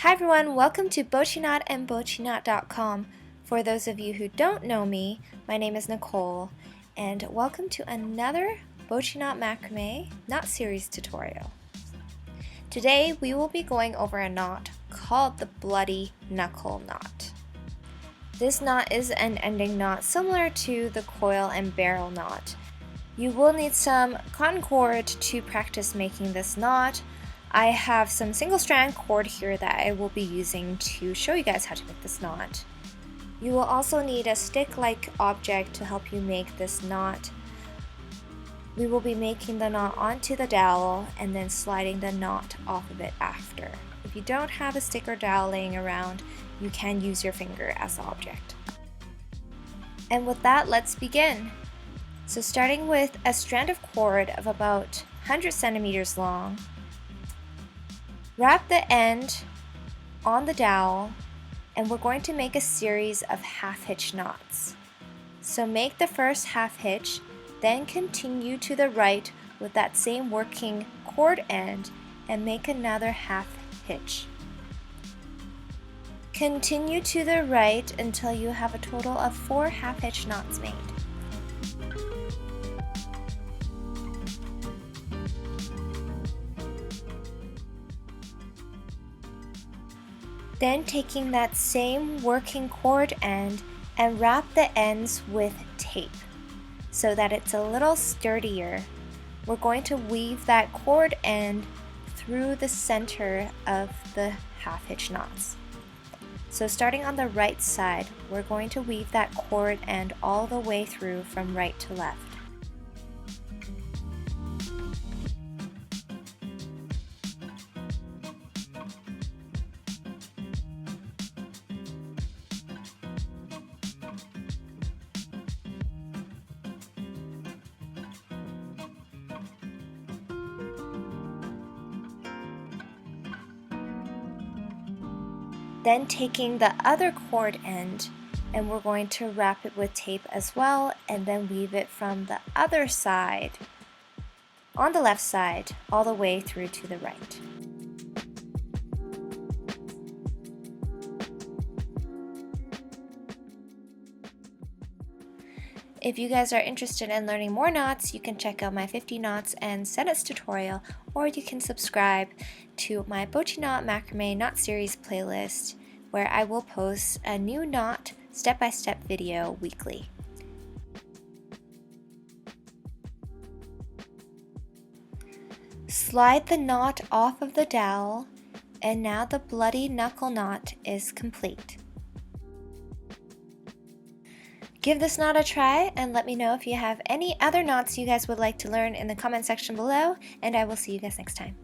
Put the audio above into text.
Hi everyone, welcome to Bochiknot and Bochiknot.com. For those of you who don't know me, my name is Nicole, and welcome to another Bochiknot Macrame knot series tutorial. Today we will be going over a knot called the Bloody Knuckle knot. This knot is an ending knot similar to the coil and barrel knot. You will need some cotton cord to practice making this knot. I have some single strand cord here that I will be using to show you guys how to make this knot. You will also need a stick-like object to help you make this knot. We will be making the knot onto the dowel and then sliding the knot off of it after. If you don't have a stick or dowel laying around, you can use your finger as the object. And with that, let's begin. So starting with a strand of cord of about 100 centimeters long, wrap the end on the dowel, and we're going to make a series of half hitch knots. So make the first half hitch, then continue to the right with that same working cord end and make another half hitch. Continue to the right until you have a total of 4 half hitch knots made. Then taking that same working cord end and wrap the ends with tape so that it's a little sturdier. We're going to weave that cord end through the center of the half hitch knots. So starting on the right side, we're going to weave that cord end all the way through from right to left. Then taking the other cord end, and we're going to wrap it with tape as well, and then weave it from the other side, on the left side, all the way through to the right. If you guys are interested in learning more knots, you can check out my 50 knots and sentence tutorial, or you can subscribe to my Bochiknot Macrame knot series playlist, where I will post a new knot step-by-step video weekly. Slide the knot off of the dowel, and now the Bloody Knuckle knot is complete. Give this knot a try and let me know if you have any other knots you guys would like to learn in the comment section below, and I will see you guys next time.